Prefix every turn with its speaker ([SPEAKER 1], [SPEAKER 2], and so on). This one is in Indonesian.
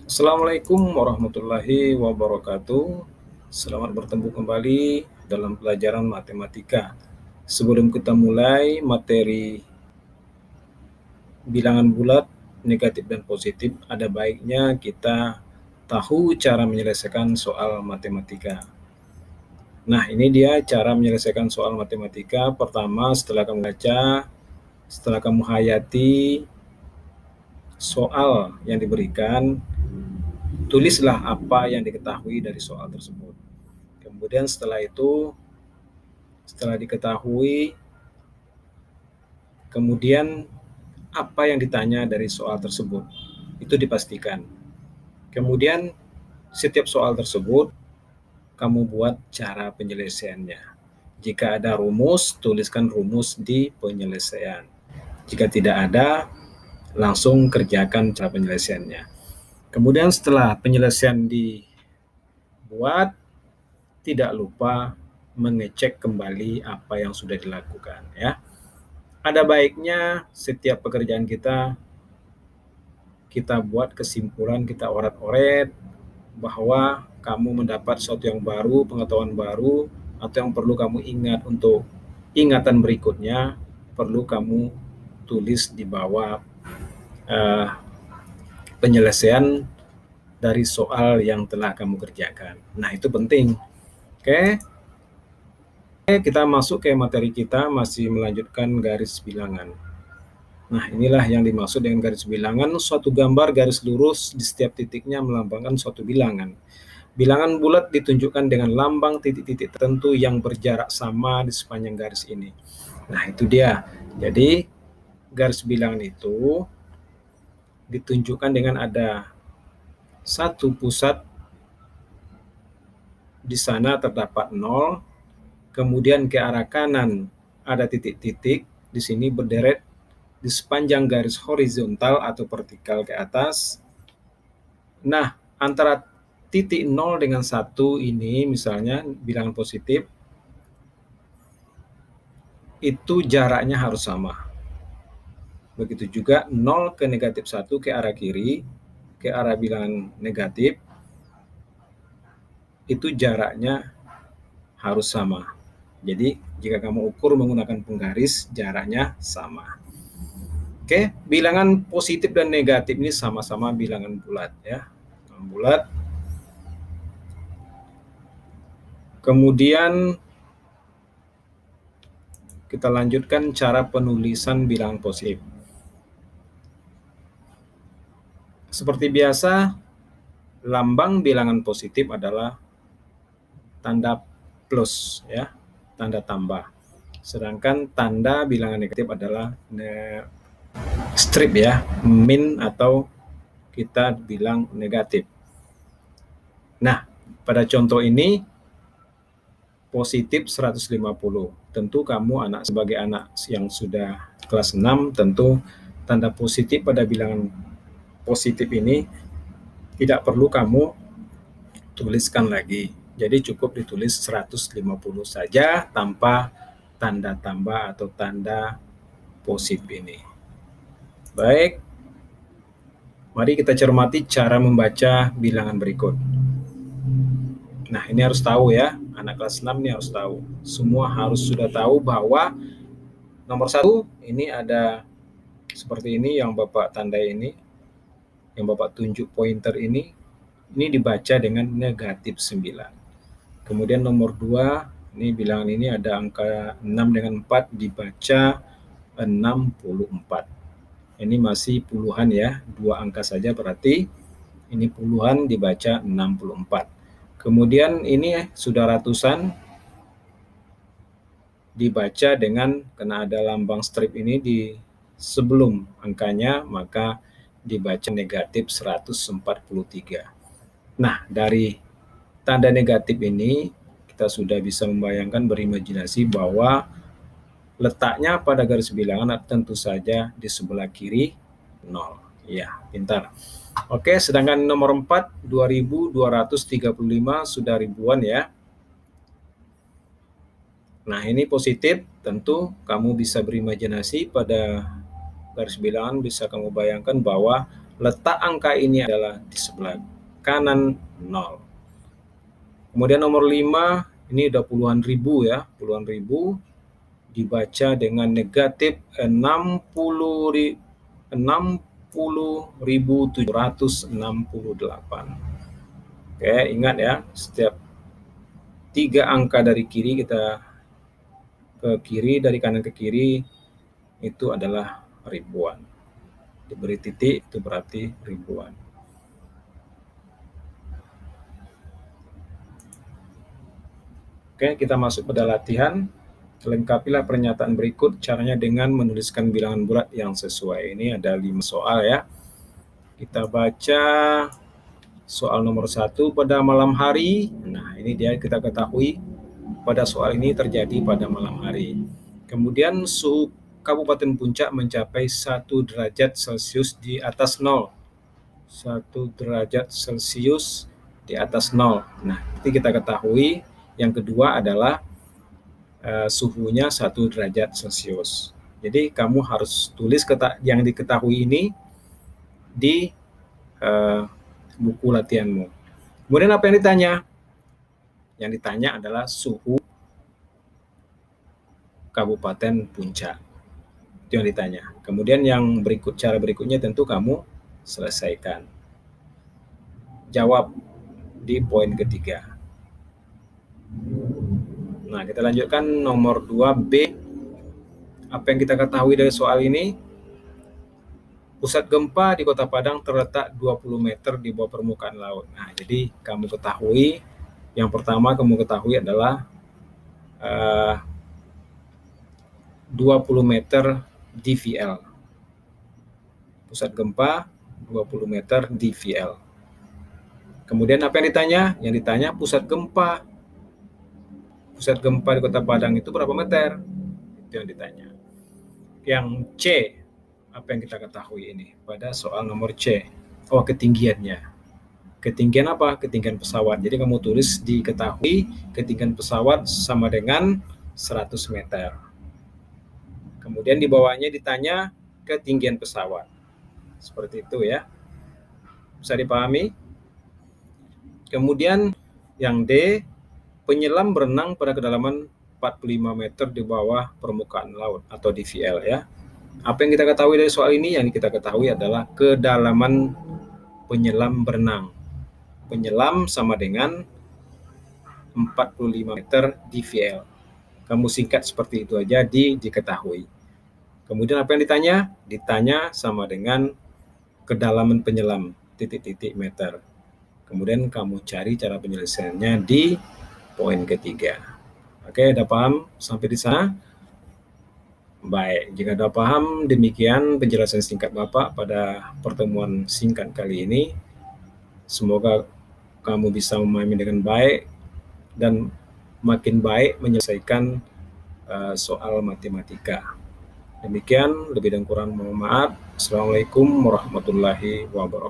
[SPEAKER 1] Assalamualaikum warahmatullahi wabarakatuh. Selamat bertemu kembali dalam pelajaran matematika. Sebelum kita mulai materi bilangan bulat, negatif dan positif, ada baiknya kita tahu cara menyelesaikan soal matematika. Nah, ini dia cara menyelesaikan soal matematika. Pertama, setelah kamu baca, setelah kamu hayati soal yang diberikan, tulislah apa yang diketahui dari soal tersebut. Kemudian setelah itu, setelah diketahui, kemudian apa yang ditanya dari soal tersebut, itu dipastikan. Kemudian setiap soal tersebut, kamu buat cara penyelesaiannya. Jika ada rumus, tuliskan rumus di penyelesaian. Jika tidak ada, langsung kerjakan cara penyelesaiannya. Kemudian setelah penyelesaian dibuat, tidak lupa mengecek kembali apa yang sudah dilakukan, ya. Ada baiknya setiap pekerjaan kita buat kesimpulan, kita oret-oret bahwa kamu mendapat sesuatu yang baru, pengetahuan baru, atau yang perlu kamu ingat untuk ingatan berikutnya, perlu kamu tulis di bawah penyelesaian dari soal yang telah kamu kerjakan. Nah, itu penting. Oke, kita masuk ke materi kita, masih melanjutkan garis bilangan. Nah, inilah yang dimaksud dengan garis bilangan, suatu gambar garis lurus di setiap titiknya melambangkan suatu bilangan. Bilangan bulat ditunjukkan dengan lambang titik-titik tertentu yang berjarak sama di sepanjang garis ini. Nah, itu dia. Jadi, garis bilangan itu ditunjukkan dengan ada satu pusat, di sana terdapat 0, kemudian ke arah kanan ada titik-titik, di sini berderet di sepanjang garis horizontal atau vertikal ke atas. Nah, antara titik 0 dengan 1 ini misalnya bilangan positif, itu jaraknya harus sama. Begitu juga 0 ke negatif 1 ke arah kiri, ke arah bilangan negatif, itu jaraknya harus sama. Jadi, jika kamu ukur menggunakan penggaris, jaraknya sama. Oke, bilangan positif dan negatif ini sama-sama bilangan bulat, ya. Bulat. Kemudian kita lanjutkan cara penulisan bilangan positif. Seperti biasa, lambang bilangan positif adalah tanda plus, ya, tanda tambah. Sedangkan tanda bilangan negatif adalah strip, ya, min atau kita bilang negatif. Nah, pada contoh ini positif 150. Tentu kamu sebagai anak yang sudah kelas 6, tentu tanda positif pada bilangan positif ini tidak perlu kamu tuliskan lagi. Jadi cukup ditulis 150 saja tanpa tanda tambah atau tanda positif ini. Baik, mari kita cermati cara membaca bilangan berikut. Nah, ini harus tahu, ya, anak kelas 6 ini harus tahu. Semua harus sudah tahu bahwa nomor 1 ini ada seperti ini yang Bapak tandai ini, yang Bapak tunjuk pointer ini dibaca dengan negatif 9. Kemudian nomor 2, ini bilangan ini ada angka 6 dengan 4 dibaca 64. Ini masih puluhan, ya, 2 angka saja berarti ini puluhan dibaca 64. Kemudian ini sudah ratusan dibaca dengan, karena ada lambang strip ini di sebelum angkanya, maka dibaca negatif 143. Nah, dari tanda negatif ini kita sudah bisa membayangkan, berimajinasi bahwa letaknya pada garis bilangan tentu saja di sebelah kiri 0. Ya, pintar. Oke, sedangkan nomor 4, 2235 sudah ribuan, ya. Nah, ini positif, tentu kamu bisa berimajinasi pada garis bilangan, bisa kamu bayangkan bahwa letak angka ini adalah di sebelah kanan 0. Kemudian nomor 5, ini udah puluhan ribu ya, puluhan ribu dibaca dengan negatif 60.768. Oke, ingat ya, setiap 3 angka dari kiri kita ke kiri, dari kanan ke kiri itu adalah ribuan. Diberi titik itu berarti ribuan. Oke, kita masuk pada latihan. Lengkapilah pernyataan berikut caranya dengan menuliskan bilangan bulat yang sesuai. Ini ada 5 soal ya. Kita baca soal nomor 1 pada malam hari. Nah, ini dia kita ketahui pada soal ini terjadi pada malam hari. Kemudian suhu Kabupaten Puncak mencapai 1 derajat Celcius di atas 0. 1 derajat Celcius di atas 0. Nah, itu kita ketahui. Yang kedua adalah suhunya 1 derajat Celcius. Jadi kamu harus tulis yang diketahui ini di buku latihanmu. Kemudian apa yang ditanya? Yang ditanya adalah suhu Kabupaten Puncak. Itu yang ditanya. Kemudian yang cara berikutnya tentu kamu selesaikan. Jawab di poin ketiga. Nah, kita lanjutkan nomor 2B. Apa yang kita ketahui dari soal ini? Pusat gempa di Kota Padang terletak 20 meter di bawah permukaan laut. Nah, jadi kamu ketahui, yang pertama kamu ketahui adalah 20 meter DVL. Pusat gempa 20 meter DVL. Kemudian apa yang ditanya? Yang ditanya pusat gempa. Pusat gempa di Kota Padang itu berapa meter? Itu yang ditanya. Yang C, apa yang kita ketahui ini pada soal nomor C? Oh, ketinggiannya. Ketinggian apa? Ketinggian pesawat. Jadi kamu tulis diketahui ketinggian pesawat sama dengan 100 meter. Kemudian di bawahnya ditanya ketinggian pesawat. Seperti itu ya. Bisa dipahami? Kemudian yang D, penyelam berenang pada kedalaman 45 meter di bawah permukaan laut atau DVL ya. Apa yang kita ketahui dari soal ini? Yang kita ketahui adalah kedalaman penyelam berenang. Penyelam sama dengan 45 meter DVL. Kamu singkat seperti itu aja diketahui. Kemudian apa yang ditanya? Ditanya sama dengan kedalaman penyelam titik-titik meter. Kemudian kamu cari cara penyelesaiannya di poin ketiga. Oke, udah paham sampai di sana? Baik, jika sudah paham, demikian penjelasan singkat Bapak pada pertemuan singkat kali ini. Semoga kamu bisa memahami dengan baik dan makin baik menyelesaikan soal matematika. Demikian, lebih dan kurang mohon maaf. Assalamualaikum warahmatullahi wabarakatuh.